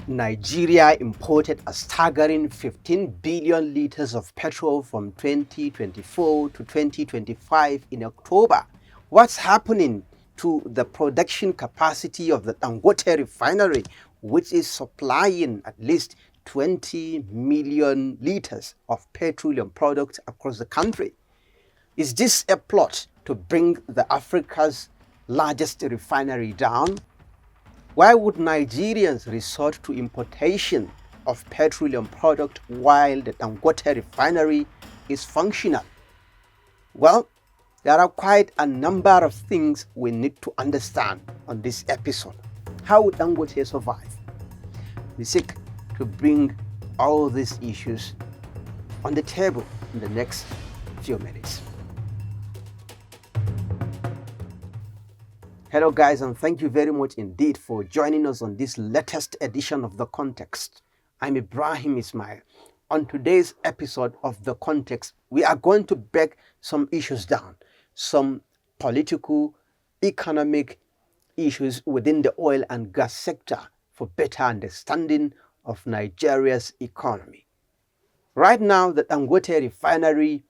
Nigeria imported a staggering 15 billion liters of petrol from 2024 to 2025 in October. What's happening to the production capacity of the Dangote Refinery, which is supplying at least 20 million liters of petroleum products across the country? Is this a plot to bring the Africa's largest refinery down? Why would Nigerians resort to importation of petroleum product while the Dangote Refinery is functional? Well, there are quite a number of things we need to understand on this episode. How would Dangote survive? We seek to bring all these issues on the table in the next few minutes. Hello guys, and thank you very much indeed for joining us on this latest edition of The Context. I'm Ibrahim Ismail. On today's episode of The Context, we are going to break some issues down, some political, economic issues within the oil and gas sector for better understanding of Nigeria's economy. Right now, the Dangote Refinery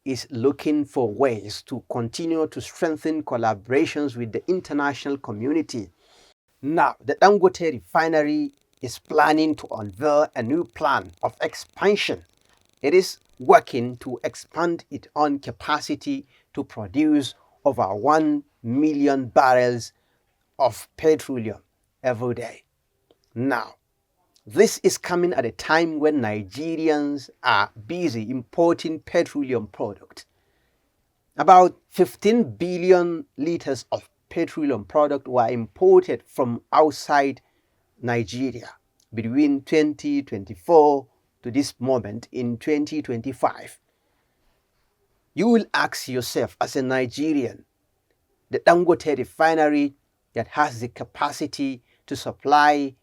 is looking for ways to continue to strengthen collaborations with the international community. Now, the Dangote Refinery is planning to unveil a new plan of expansion. It is working to expand its own capacity to produce over 1 million barrels of petroleum every day. Now, this is coming at a time when Nigerians are busy importing petroleum products. About 15 billion liters of petroleum product were imported from outside Nigeria between 2024 to this moment in 2025. You will ask yourself as a Nigerian, the Dangote Refinery that has the capacity to supply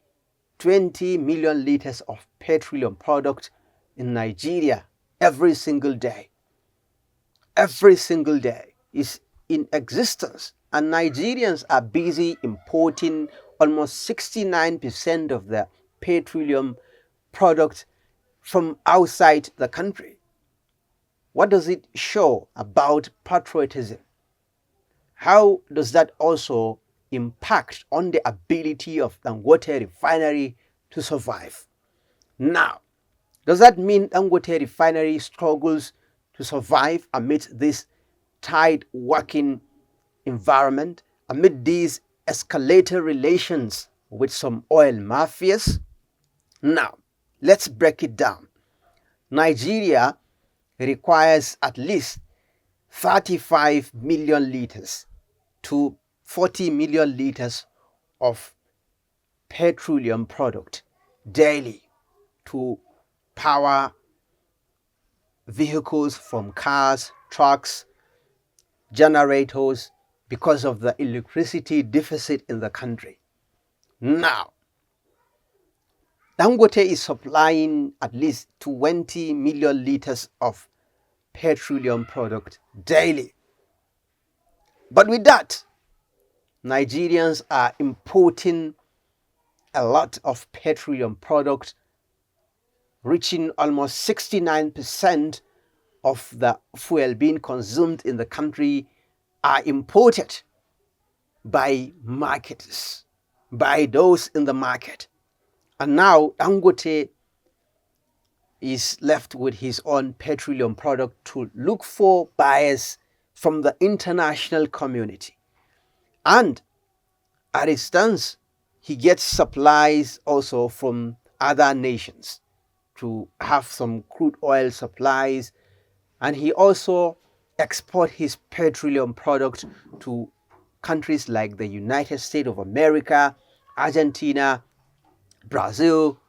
20 million liters of petroleum product in Nigeria every single day is in existence, and Nigerians are busy importing almost 69% of the petroleum product from outside the country. What does it show about patriotism? How does that also impact on the ability of Dangote Refinery to survive? Now, does that mean Dangote Refinery struggles to survive amid this tight working environment, amid these escalated relations with some oil mafias? Now, let's break it down. Nigeria requires at least 35 million liters to 40 million liters of petroleum product daily to power vehicles from cars, trucks, generators because of the electricity deficit in the country. Now, Dangote is supplying at least 20 million liters of petroleum product daily. But with that, Nigerians are importing a lot of petroleum product, reaching almost 69% of the fuel being consumed in the country are imported by marketers, by those in the market. And now Dangote is left with his own petroleum product to look for buyers from the international community. And at a stance, he gets supplies also from other nations to have some crude oil supplies. And he also exports his petroleum product to countries like the United States of America, Argentina, Brazil,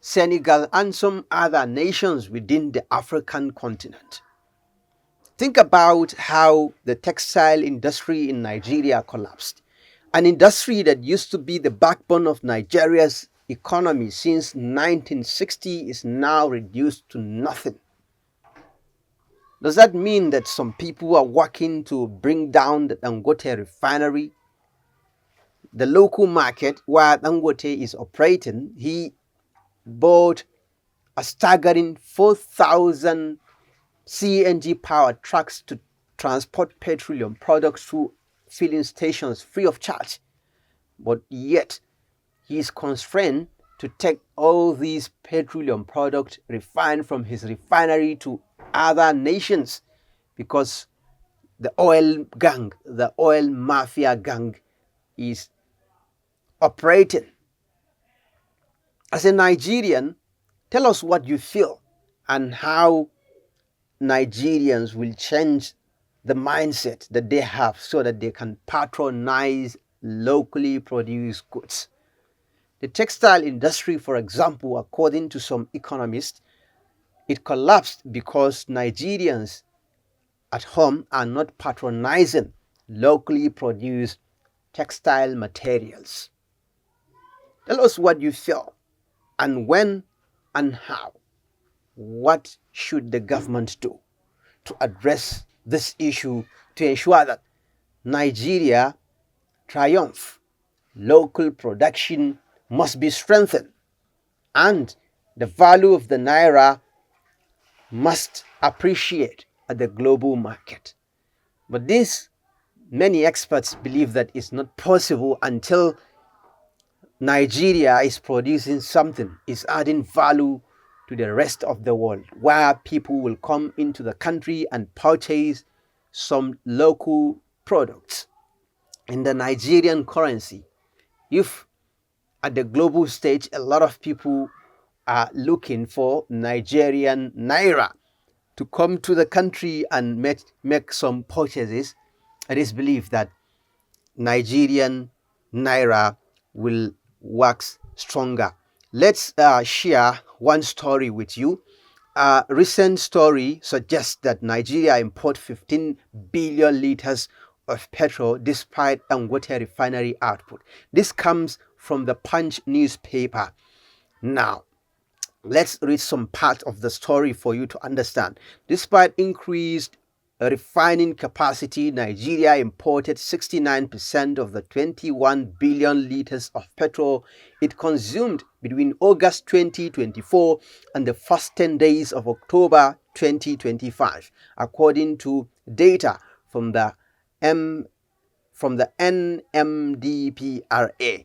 Senegal, and some other nations within the African continent. Think about how the textile industry in Nigeria collapsed. An industry that used to be the backbone of Nigeria's economy since 1960 is now reduced to nothing. Does that mean that some people are working to bring down the Dangote refinery? the local market where Dangote is operating, he bought a staggering 4,000 CNG powered trucks to transport petroleum products to filling stations free of charge. But yet, he is constrained to take all these petroleum products refined from his refinery to other nations because the oil gang, the oil mafia gang, is operating. As a Nigerian, tell us what you feel and how Nigerians will change the mindset that they have so that they can patronize locally produced goods. The textile industry, for example, according to some economists, it collapsed because Nigerians at home are not patronizing locally produced textile materials. Tell us what you feel and when and how. What should the government do to address this issue to ensure that Nigeria triumph? Local production must be strengthened and the value of the naira must appreciate at the global market. But this, many experts believe that it's not possible until Nigeria is producing something, is adding value to the rest of the world, where people will come into the country and purchase some local products in the Nigerian currency. If at the global stage a lot of people are looking for Nigerian naira to come to the country and make some purchases, it is believed that Nigerian naira will wax stronger. Let's share one story with you. A recent story suggests that Nigeria imports 15 billion liters of petrol despite Dangote Refinery output. This comes from the Punch newspaper. Now, let's read some part of the story for you to understand. Despite increased refining capacity, Nigeria imported 69% of the 21 billion liters of petrol it consumed between August 2024 and the first 10 days of October 2025, according to data from the NMDPRA.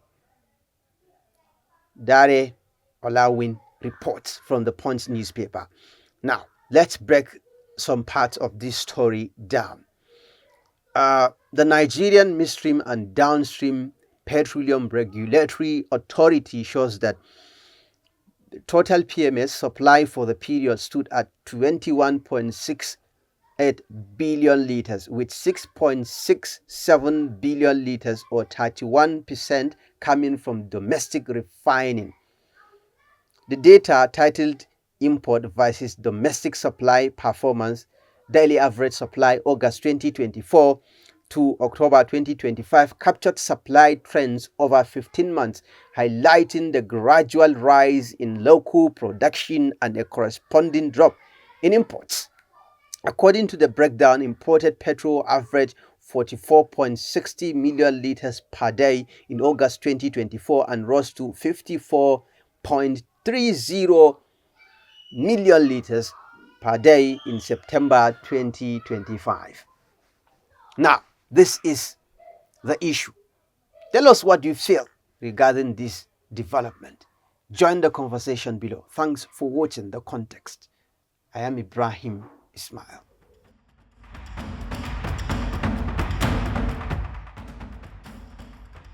Dare Olawin reports from the Punch newspaper. Now, let's break some parts of this story down. The Nigerian Midstream and Downstream Petroleum Regulatory Authority shows that the total PMS supply for the period stood at 21.68 billion liters, with 6.67 billion liters or 31% coming from domestic refining. The data, titled Import versus Domestic Supply Performance, Daily Average Supply August 2024 to October 2025, captured supply trends over 15 months, highlighting the gradual rise in local production and a corresponding drop in imports. According to the breakdown, imported petrol averaged 44.60 million liters per day in August 2024 and rose to 54.30 million liters per day in September 2025. Now, this is the issue. Tell us what you feel regarding this development. Join the conversation below. Thanks for watching The Context. I am Ibrahim Ismail.